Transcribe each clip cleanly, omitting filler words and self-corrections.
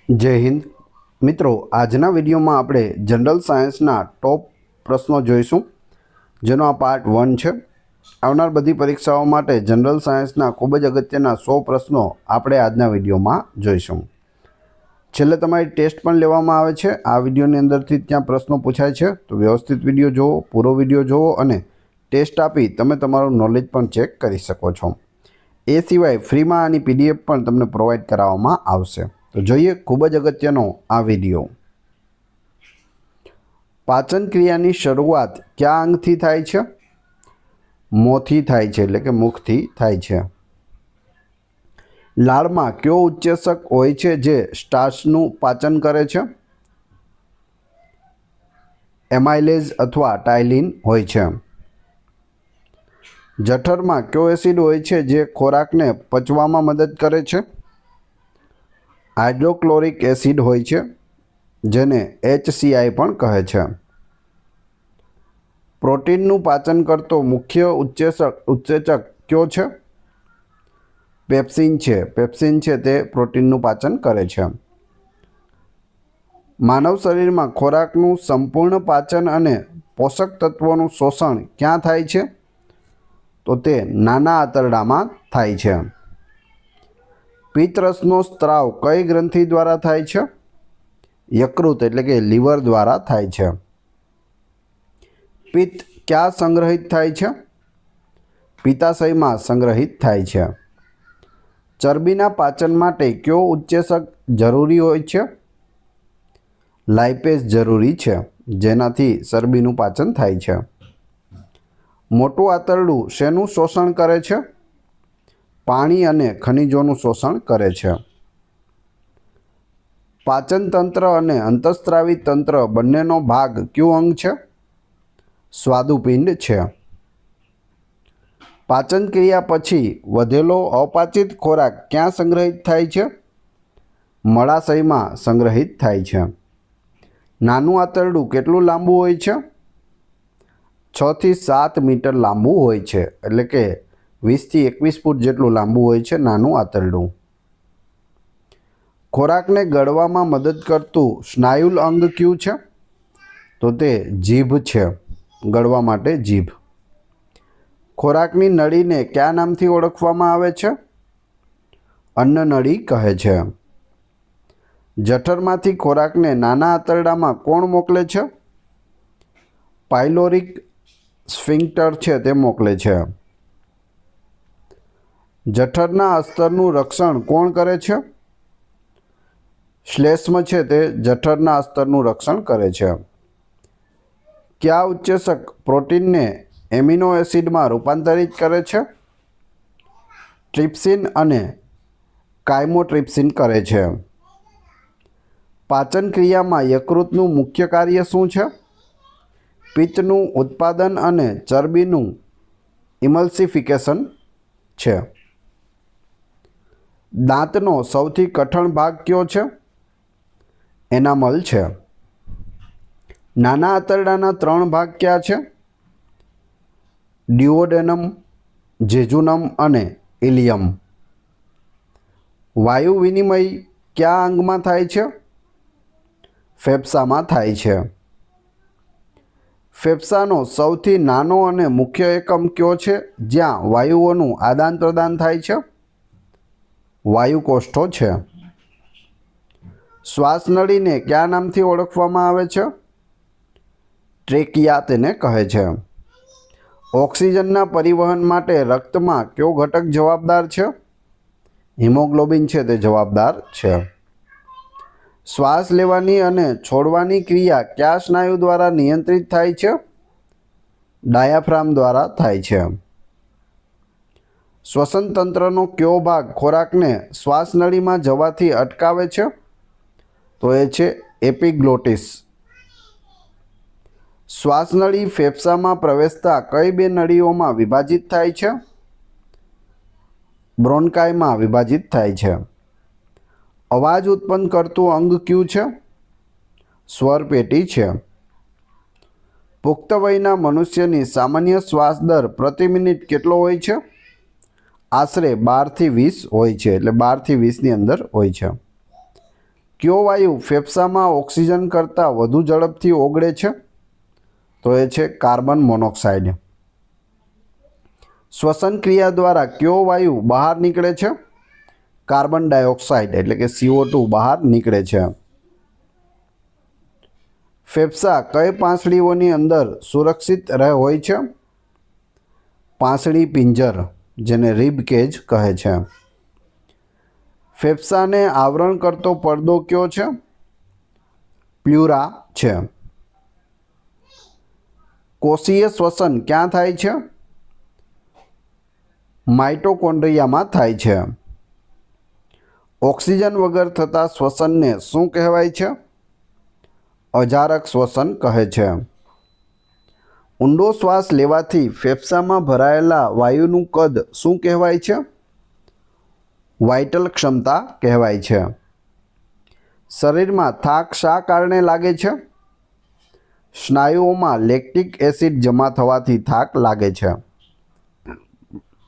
જય હિન્દ મિત્રો, આજના વિડીયોમાં આપણે જનરલ સાયન્સના ટોપ પ્રશ્નો જોઈશું, જેનો આ પાર્ટ 1 છે। આવનાર બધી પરીક્ષાઓ માટે જનરલ સાયન્સના ખૂબ જ અગત્યના 100 પ્રશ્નો આપણે આજના વિડીયોમાં જોઈશું। છેલ્લે તમારી ટેસ્ટ પણ લેવામાં આવે છે। આ વિડીયોની અંદરથી ત્યાં પ્રશ્નો પૂછાય છે, તો વ્યવસ્થિત વિડીયો જુઓ, પૂરો વિડીયો જુઓ અને ટેસ્ટ આપી તમે તમારું નોલેજ પણ ચેક કરી શકો છો। એ સિવાય ફ્રીમાં આની પીડીએફ પણ તમને પ્રોવાઈડ કરાવવામાં આવશે। તો જોઈએ ખૂબ જ અગત્યનો આ વિડીયો। પાચન ક્રિયાની શરૂઆત કયા અંગથી થાય છે? મોંથી થાય છે, એટલે કે મુખથી થાય છે। લાળમાં કયો ઉત્સેચક હોય છે જે સ્ટાર્ચનું પાચન કરે છે? એમાઇલેઝ અથવા ટાઇલિન હોય છે। જઠરમાં કયો એસિડ હોય છે જે ખોરાકને પચવામાં મદદ કરે છે? હાઇડ્રોક્લોરિક એસિડ હોય છે, જેને HCl પણ કહે છે। પ્રોટીનનું પાચન કરતો મુખ્ય ઉત્સેચક કયો છે? પેપ્સિન છે। પેપ્સિન છે તે પ્રોટીનનું પાચન કરે છે। માનવ શરીરમાં ખોરાકનું સંપૂર્ણ પાચન અને પોષક તત્વોનું શોષણ ક્યાં થાય છે? તો તે નાના આંતરડામાં થાય છે। પિત્તરસનો સ્ત્રાવ કઈ ગ્રંથિ દ્વારા થાય છે? યકૃત એટલે કે લીવર દ્વારા થાય છે। પિત્ત ક્યાં સંગ્રહિત થાય છે? પિત્તાશયમાં સંગ્રહિત થાય છે। ચરબીના પાચન માટે કયો ઉત્સેચક જરૂરી હોય છે? લાઇપેઝ જરૂરી છે, જેનાથી ચરબીનું પાચન થાય છે। મોટું આંતરડું શેનું શોષણ કરે છે? પાણી અને ખનિજોનું શોષણ કરે છે। પાચન તંત્ર અને અંતઃસ્ત્રાવી તંત્ર બંનેનો ભાગ કયું અંગ છે? સ્વાદુપિંડ છે। પાચન ક્રિયા પછી વધેલો અપાચિત ખોરાક ક્યાં સંગ્રહિત થાય છે? મળાશયમાં સંગ્રહિત થાય છે। નાનું આંતરડું કેટલું લાંબુ હોય છે? 6 થી 7 મીટર લાંબુ હોય છે, એટલે કે 20 થી 21 ફૂટ જેટલું લાંબુ હોય છે નાનું આંતરડું। ખોરાકને ગળવામાં મદદ કરતું સ્નાયુલ અંગ કયું છે? તો તે જીભ છે, ગળવા માટે જીભ। ખોરાકની નળીને કયા નામથી ઓળખવામાં આવે છે? અન્નનળી કહે છે। જઠરમાંથી ખોરાકને નાના આંતરડામાં કોણ મોકલે છે? પાયલોરિક સ્ફિન્ક્ટર છે તે મોકલે છે। જઠરના અસ્તરનું રક્ષણ કોણ કરે છે? શ્લેષ્મ છે તે જઠરના અસ્તરનું રક્ષણ કરે છે। કયા ઉત્સેચક પ્રોટીનને એમિનો એસિડમાં રૂપાંતરિત કરે છે? ટ્રિપ્સિન અને કાયમોટ્રિપ્સિન કરે છે। પાચન ક્રિયામાં યકૃતનું મુખ્ય કાર્ય શું છે? પિત્તનું ઉત્પાદન અને ચરબીનું ઇમલ્સિફિકેશન છે। દાંતનો સૌથી કઠણ ભાગ કયો છે? એનામલ છે। નાના આંતરડાના 3 ભાગ કયા છે? ડ્યુઓડેનમ, જેજુનમ અને ઇલિયમ। વાયુ વિનિમય કયા અંગમાં થાય છે? ફેફસામાં થાય છે। ફેફસાનો સૌથી નાનો અને મુખ્ય એકમ કયો છે જ્યાં વાયુઓનું આદાન પ્રદાન થાય છે? વાયુકોષ્ઠો છે। શ્વાસનળીને કયા નામથી ઓળખવામાં આવે છે? ટ્રેકિયા તેને કહે છે। ઓક્સિજનના પરિવહન માટે રક્તમાં કયો ઘટક જવાબદાર છે? હિમોગ્લોબિન છે તે જવાબદાર છે। શ્વાસ લેવાની અને છોડવાની ક્રિયા કયા સ્નાયુ દ્વારા નિયંત્રિત થાય છે? ડાયાફ્રામ દ્વારા થાય છે। શ્વસન તંત્રનો કયો ભાગ ખોરાકને શ્વાસનળીમાં જવાથી અટકાવે છે? તો એ છે એપિગ્લોટિસ। શ્વાસનળી ફેફસામાં પ્રવેશતા કઈ 2 નળીઓમાં વિભાજિત થાય છે? બ્રોન્કાઇમાં વિભાજિત થાય છે। અવાજ ઉત્પન્ન કરતું અંગ કયું છે? સ્વરપેટી છે। પુખ્ત વયના મનુષ્યની સામાન્ય શ્વાસ દર પ્રતિ મિનિટ કેટલો હોય છે? આશરે 12 થી 20 હોય છે, એટલે 12 થી 20ની અંદર હોય છે। કયો વાયુ ફેફસામાં ઓક્સિજન કરતાં વધુ ઝડપથી ઓગળે છે? તો એ છે કાર્બન મોનોક્સાઇડ. શ્વસન ક્રિયા દ્વારા કયો વાયુ બહાર નીકળે છે? કાર્બન ડાયોક્સાઇડ એટલે કે CO2 બહાર નીકળે છે. ફેફસા કઈ પાંસળીઓની અંદર સુરક્ષિત હોય છે? પાંસળી પિંજર, જેને રિબ કેજ કહે છે. ફેફસાને આવરણ કરતો પડદો કયો છે? પ્લ્યુરા છે. કોષીય શ્વસન ક્યાં થાય છે? માઇટોકોન્ડ્રિયામાં થાય છે. ઓક્સિજન વગર થતા શ્વસનને શું કહેવાય છે? અજારક શ્વસન કહે છે. ઊંડો શ્વાસ લેવાથી ફેફસામાં ભરાયેલા વાયુનું કદ શું કહેવાય છે? વાઇટલ ક્ષમતા કહેવાય છે. શરીરમાં થાક શા કારણે લાગે છે? સ્નાયુઓમાં લેક્ટિક એસિડ જમા થવાથી થાક લાગે છે.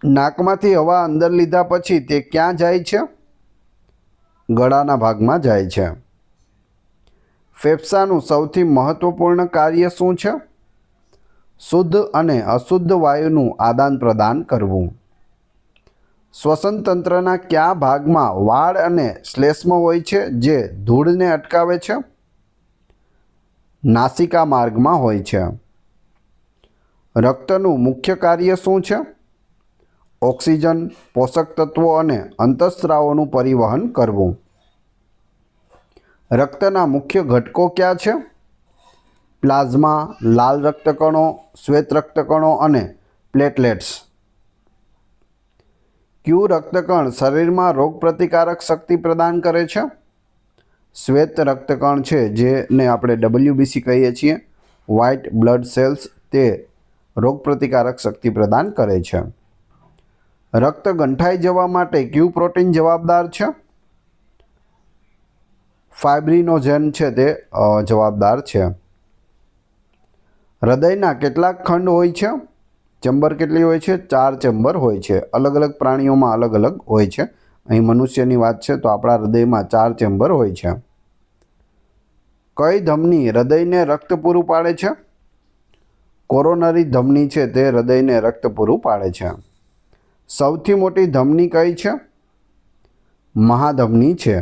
નાકમાંથી હવા અંદર લીધા પછી તે ક્યાં જાય છે? ગળાના ભાગમાં જાય છે. ફેફસાનું સૌથી મહત્વપૂર્ણ કાર્ય શું છે? શુદ્ધ અને અશુદ્ધ વાયુનું આદાન પ્રદાન કરવું. શ્વસન તંત્રના કયા ભાગમાં વાળ અને શ્લેષ્મ હોય છે જે ધૂળને અટકાવે છે? નાસિકા માર્ગમાં હોય છે. રક્તનું મુખ્ય કાર્ય શું છે? ઓક્સિજન, પોષક તત્વો અને અંતઃસ્ત્રાવોનું પરિવહન કરવું. રક્તના મુખ્ય ઘટકો કયા છે? પ્લાઝમા, લાલ રક્તકણો, શ્વેત રક્તકણો અને પ્લેટલેટ્સ. કયું રક્તકણ શરીરમાં રોગપ્રતિકારક શક્તિ પ્રદાન કરે છે? શ્વેત રક્તકણ છે, જેને આપણે WBC કહીએ છીએ, વ્હાઇટ બ્લડ સેલ્સ, તે રોગપ્રતિકારક શક્તિ પ્રદાન કરે છે. રક્ત ગંઠાઈ જવા માટે કયું પ્રોટીન જવાબદાર છે? ફાઇબ્રિનોજેન છે તે જવાબદાર છે. હૃદયના કેટલાક ખંડ હોય છે? ચેમ્બર કેટલી હોય છે? 4 ચેમ્બર હોય છે. અલગ અલગ પ્રાણીઓમાં અલગ અલગ હોય છે. અહીં મનુષ્યની વાત છે તો આપણા હૃદયમાં 4 ચેમ્બર હોય છે. કઈ ધમની હૃદયને રક્ત પૂરું પાડે છે? કોરોનરી ધમની છે તે હૃદયને રક્ત પૂરું પાડે છે. સૌથી મોટી ધમની કઈ છે? મહાધમની છે.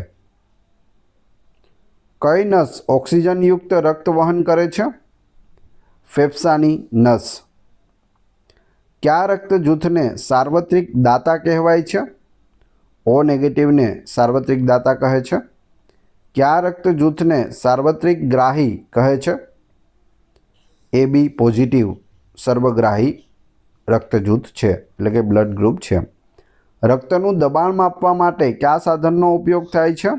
કઈ નસ ઓક્સિજનયુક્ત રક્ત વહન કરે છે? ફેફસાની નસ. કયા રક્ત જૂથને સાર્વત્રિક દાતા કહેવાય છે? O નેગેટિવને સાર્વત્રિક દાતા કહે છે. કયા રક્ત જૂથને સાર્વત્રિક ગ્રાહી કહે છે? AB પોઝિટિવ સર્વગ્રાહી રક્ત જૂથ છે, એટલે કે બ્લડ ગ્રુપ છે. રક્તનું દબાણ માપવા માટે કયા સાધનનો ઉપયોગ થાય છે?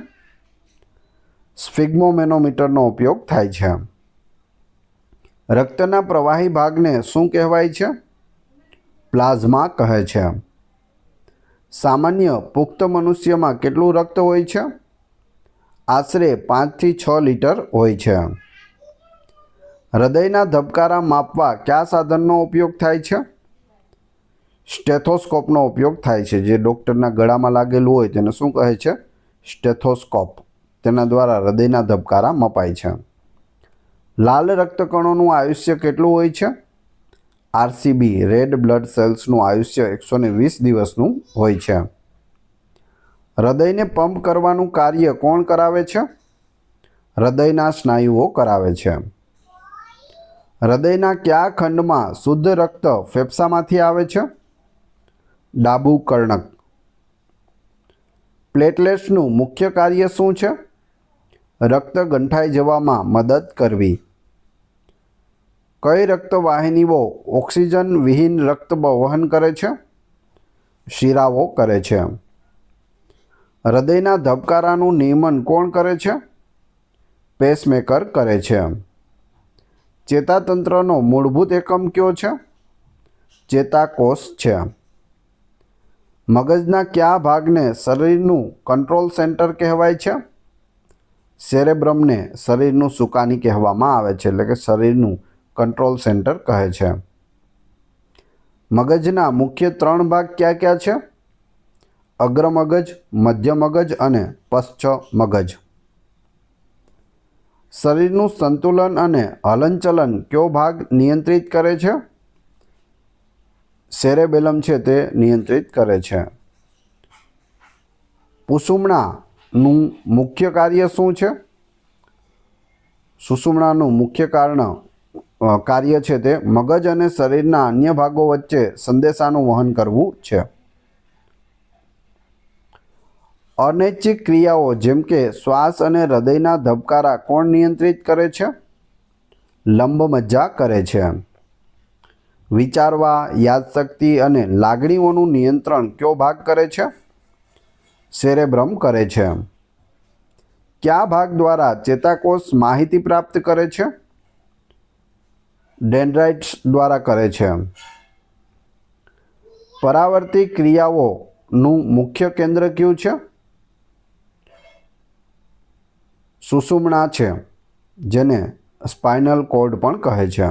સ્ફિગ્મોમેનોમીટરનો ઉપયોગ થાય છે. રક્તના પ્રવાહી ભાગને શું કહેવાય છે? પ્લાઝમા કહે છે. સામાન્ય પુખ્ત મનુષ્યમાં કેટલું રક્ત હોય છે? આશરે 5 થી 6 લીટર હોય છે. હૃદયના ધબકારા માપવા કયા સાધનનો ઉપયોગ થાય છે? સ્ટેથોસ્કોપનો ઉપયોગ થાય છે. જે ડૉક્ટરના ગળામાં લાગેલું હોય તેને શું કહે છે? સ્ટેથોસ્કોપ. તેના દ્વારા હૃદયના ધબકારા મપાય છે. લાલ રક્તકણોનું આયુષ્ય કેટલું હોય છે? RCB રેડ બ્લડ સેલ્સનું આયુષ્ય 120 દિવસનું હોય છે. હૃદયને પંપ કરવાનું કાર્ય કોણ કરાવે છે? હૃદયના સ્નાયુઓ કરાવે છે. હૃદયના કયા ખંડમાં શુદ્ધ રક્ત ફેફસામાંથી આવે છે? ડાબું કર્ણક. પ્લેટલેટ્સનું મુખ્ય કાર્ય શું છે? રક્ત ગંઠાઈ જવામાં મદદ કરવી. કઈ રક્તવાહિનીઓ ઓક્સિજન વિહીન રક્ત વહન કરે છે? શિરાઓ કરે છે. હૃદયના ધબકારાનું નિયમન કોણ કરે છે? પેસમેકર કરે છે. ચેતાતંત્રનો મૂળભૂત એકમ કયો છે? ચેતાકોષ છે. મગજના કયા ભાગને શરીરનું કંટ્રોલ સેન્ટર કહેવાય છે? સેરેબ્રમને શરીરનું સુકાની કહેવામાં આવે છે, એટલે કે શરીરનું કંટ્રોલ સેન્ટર કહે છે. મગજના મુખ્ય 3 ભાગ કયા કયા છે? અગ્ર મગજ, મધ્ય મગજ અને પશ્ચ મગજ. શરીરનું સંતુલન અને હલનચલન કયો ભાગ નિયંત્રિત કરે છે? સેરેબેલમ છે તે નિયંત્રિત કરે છે. સુષુમ્નાનું મુખ્ય કાર્ય શું છે? સુષુમ્નાનું મુખ્ય કાર્ય છે તે મગજ અને શરીરના અન્ય ભાગો વચ્ચે સંદેશાનું વહન કરવું છે. અનૈચ્છિક ક્રિયાઓ જેમ કે શ્વાસ અને હૃદયના ધબકારા કોણ નિયંત્રિત કરે છે? લંબમજ્જા કરે છે. વિચારવા, યાદશક્તિ અને લાગણીઓનું નિયંત્રણ કયો ભાગ કરે છે? સેરેબ્રમ કરે છે. કયા ભાગ દ્વારા ચેતાકોષ માહિતી પ્રાપ્ત કરે છે? ડેન્ડ્રાઇટ્સ દ્વારા કરે છે. પરાવર્તી ક્રિયાઓનું મુખ્ય કેન્દ્ર કયું છે? સુષુમ્ના છે, જેને સ્પાઇનલ કોર્ડ પણ કહે છે.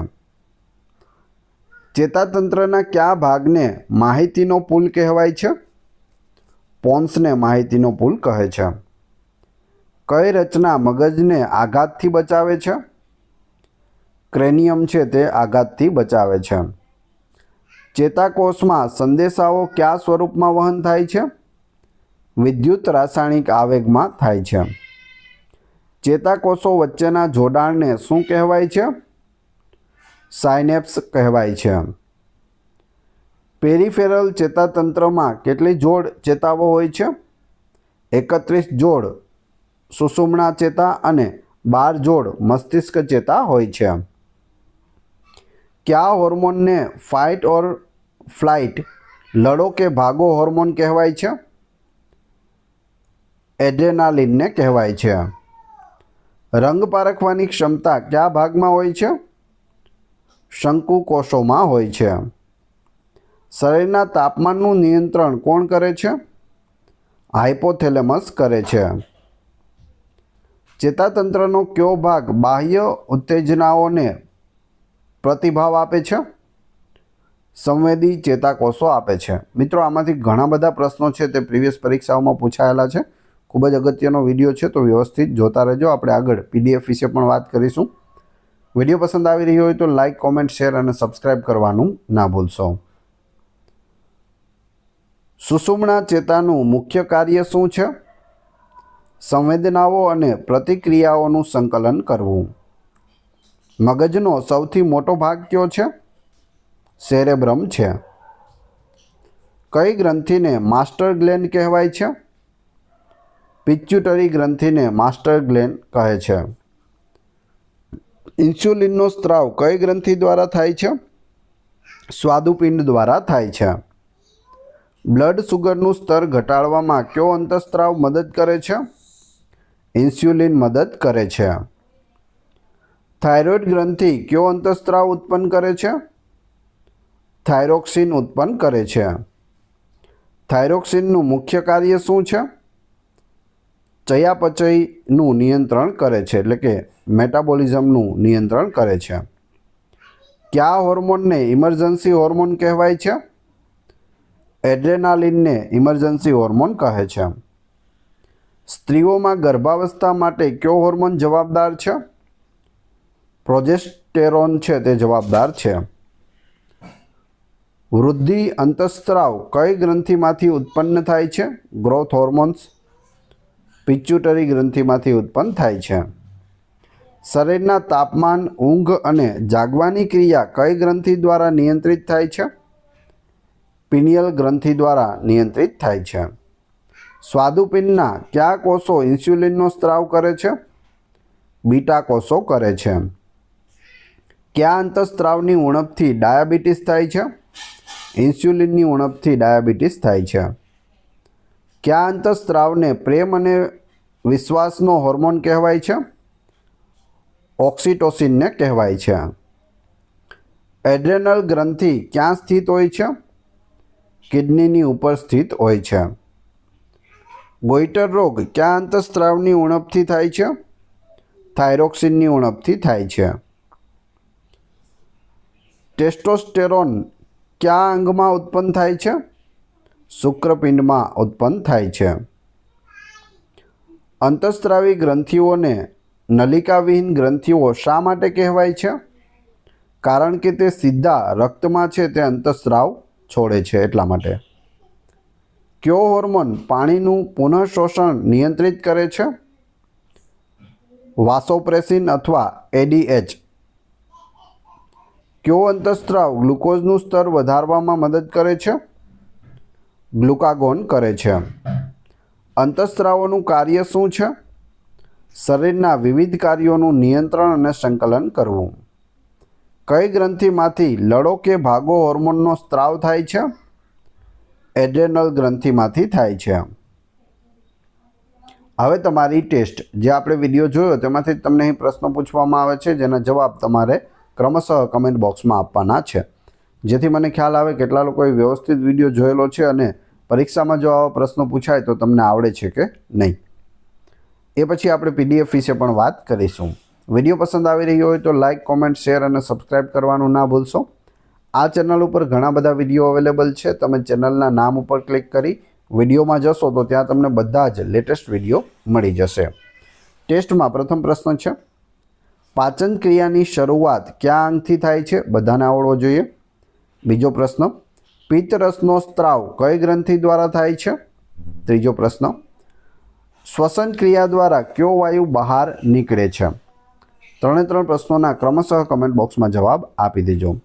ચેતાતંત્રના કયા ભાગને માહિતીનો પુલ કહેવાય છે? પોન્સને માહિતીનો પુલ કહે છે. કઈ રચના મગજને આઘાતથી બચાવે છે? ક્રેનિયમ છે તે આઘાતથી બચાવે છે. ચેતાકોષમાં સંદેશાઓ કયા સ્વરૂપમાં વહન થાય છે? વિદ્યુત રાસાયણિક આવેગમાં થાય છે. ચેતાકોષો વચ્ચેના જોડાણને શું કહેવાય છે? સાયનેપ્સ કહેવાય છે. પેરિફેરલ ચેતાતંત્રમાં કેટલી જોડ ચેતાઓ હોય છે? 31 જોડ સુષુમ્ના ચેતા અને 12 જોડ મસ્તિષ્ક ચેતા હોય છે. કયા હોર્મોનને ફાઇટ ઓર ફ્લાઇટ લડો કે ભાગો હોર્મોન કહેવાય છે? એડ્રેનાલિનને કહેવાય છે. રંગ પારખવાની ક્ષમતા કયા ભાગમાં હોય છે? શંકુ કોષોમાં હોય છે. શરીરના તાપમાનનું નિયંત્રણ કોણ કરે છે? હાઇપોથેલેમસ કરે છે. ચેતાતંત્રનો કયો ભાગ બાહ્ય ઉત્તેજનાઓને પ્રતિભાવ આપે છે? સંવેદી ચેતાકોષો આપે છે. મિત્રો, આમાંથી ઘણા બધા પ્રશ્નો છે તે પ્રીવિયસ પરીક્ષાઓમાં પૂછાયેલા છે. ખૂબ જ અગત્યનો વિડીયો છે, તો વ્યવસ્થિત જોતા રહેજો. આપણે આગળ PDF વિશે પણ વાત કરીશું. વિડીયો પસંદ આવી રહ્યો હોય તો લાઇક, કોમેન્ટ, શેર અને સબસ્ક્રાઈબ કરવાનું ના ભૂલશો. સુષુમ્ના ચેતાનું મુખ્ય કાર્ય શું છે? સંવેદનાઓ અને પ્રતિક્રિયાઓનું સંકલન કરવું. મગજનો સૌથી મોટો ભાગ કયો છે? સેરેબ્રમ છે. કઈ ગ્રંથિને માસ્ટર ગ્લેન્ડ કહેવાય છે? પિચ્યુટરી ગ્રંથિને માસ્ટર ગ્લેન્ડ કહે છે. ઇન્સ્યુલિનનો સ્ત્રાવ કઈ ગ્રંથિ દ્વારા થાય છે? સ્વાદુપિંડ દ્વારા થાય છે. બ્લડ સુગરનું સ્તર ઘટાડવામાં કયો અંતઃસ્ત્રાવ મદદ કરે છે? ઇન્સ્યુલિન મદદ કરે છે. થાઇરોઇડ ગ્રંથિ કયો અંતઃસ્ત્રાવ ઉત્પન્ન કરે છે? થાઇરોક્સિન ઉત્પન્ન કરે છે. થાઇરોક્સિનનું મુખ્ય કાર્ય શું છે? ચયાપચયનું નિયંત્રણ કરે છે, એટલે કે મેટાબોલિઝમનું નિયંત્રણ કરે છે. કયા હોર્મોનને ઇમરજન્સી હોર્મોન કહેવાય છે? એડ્રેનાલિનને ઇમરજન્સી હોર્મોન કહે છે. સ્ત્રીઓમાં ગર્ભાવસ્થા માટે કયો હોર્મોન જવાબદાર છે? પ્રોજેસ્ટેરોન છે તે જવાબદાર છે. વૃદ્ધિ અંતઃસ્ત્રાવ કઈ ગ્રંથિમાંથી ઉત્પન્ન થાય છે? ગ્રોથ હોર્મોન્સ પિચ્યુટરી ગ્રંથિમાંથી ઉત્પન્ન થાય છે. શરીરના તાપમાન, ઊંઘ અને જાગવાની ક્રિયા કઈ ગ્રંથિ દ્વારા નિયંત્રિત થાય છે? પિનિયલ ગ્રંથિ દ્વારા નિયંત્રિત થાય છે. સ્વાદુપિંડના કયા કોષો ઇન્સ્યુલિનનો સ્ત્રાવ કરે છે? બીટા કોષો કરે છે. કયા અંતઃસ્ત્રાવની ઉણપથી ડાયાબિટીસ થાય છે? ઇન્સ્યુલિનની ઉણપથી ડાયાબિટીસ થાય છે. કયા અંતઃસ્ત્રાવને પ્રેમ અને વિશ્વાસનો હોર્મોન કહેવાય છે? ઓક્સિટોસિનને કહેવાય છે. એડ્રેનલ ગ્રંથિ ક્યાં સ્થિત હોય છે? કિડનીની ઉપર સ્થિત હોય છે. ગોઈટર રોગ કયા અંતઃસ્ત્રાવની ઉણપથી થાય છે? થાઇરોક્સિનની ઉણપથી થાય છે. ટેસ્ટોસ્ટેરોન કયા અંગમાં ઉત્પન્ન થાય છે? શુક્રપિંડમાં ઉત્પન્ન થાય છે. અંતઃસ્ત્રાવી ગ્રંથિઓને નલિકાવિહીન ગ્રંથિઓ શા માટે કહેવાય છે? કારણ કે તે સીધા રક્તમાં છે તે અંતઃસ્રાવ છોડે છે એટલા માટે. કયો હોર્મોન પાણીનું પુનઃશોષણ નિયંત્રિત કરે છે? વાસોપ્રેસિન અથવા ADH. કયો અંતઃસ્રાવ ગ્લુકોઝનું સ્તર વધારવામાં મદદ કરે છે? ગ્લુકાગોન કરે છે. અંતઃસ્રાવોનું કાર્ય શું છે? શરીરના વિવિધ કાર્યોનું નિયંત્રણ અને સંકલન કરવું. કઈ ગ્રંથિમાંથી લડો કે ભાગો હોર્મોનનો સ્ત્રાવ થાય છે? એડ્રેનલ ગ્રંથિમાંથી થાય છે. હવે તમારી ટેસ્ટ, જે આપણે વિડીયો જોયો તેમાંથી તમને અહીં પ્રશ્નો પૂછવામાં આવે છે, જેના જવાબ તમારે ક્રમશઃ કમેન્ટ બોક્સમાં આપવાના છે, જેથી મને ખ્યાલ આવે કેટલા લોકોએ વ્યવસ્થિત વિડીયો જોયેલો છે અને પરીક્ષામાં જો આવા પ્રશ્નો પૂછાય તો તમને આવડે છે કે નહીં. એ પછી આપણે PDF વિશે પણ વાત કરીશું. વિડીયો પસંદ આવી રહ્યો હોય તો લાઇક, કોમેન્ટ, શેર અને સબસ્ક્રાઈબ કરવાનું ના ભૂલશો. આ ચેનલ ઉપર ઘણા બધા વિડીયો અવેલેબલ છે. તમે ચેનલના નામ ઉપર ક્લિક કરી વિડીયોમાં જશો તો ત્યાં તમને બધા જ લેટેસ્ટ વિડીયો મળી જશે. ટેસ્ટમાં પ્રથમ પ્રશ્ન છે, પાચન ક્રિયાની શરૂઆત કયા અંગથી થાય છે? બધાને આવડવો જોઈએ. બીજો પ્રશ્ન, પિત્તરસનો સ્ત્રાવ કઈ ગ્રંથિ દ્વારા થાય છે? ત્રીજો પ્રશ્ન, શ્વસન ક્રિયા દ્વારા કયો વાયુ બહાર નીકળે છે? ત્રણે ત્રણ પ્રશ્નોના ક્રમશઃ કમેન્ટ બોક્સમાં જવાબ આપી દેજો.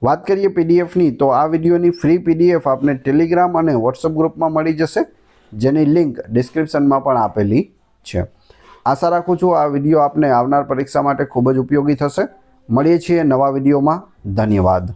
વાત કરીએ PDFની, તો આ વિડીયોની ફ્રી PDF આપને ટેલિગ્રામ અને વોટ્સઅપ ગ્રુપમાં મળી જશે, જેની લિંક ડિસ્ક્રિપ્શનમાં પણ આપેલી છે. આશા રાખું છું આ વિડીયો આપને આવનાર પરીક્ષા માટે ખૂબ જ ઉપયોગી થશે. મળીએ છીએ નવા વિડીયોમાં. ધન્યવાદ.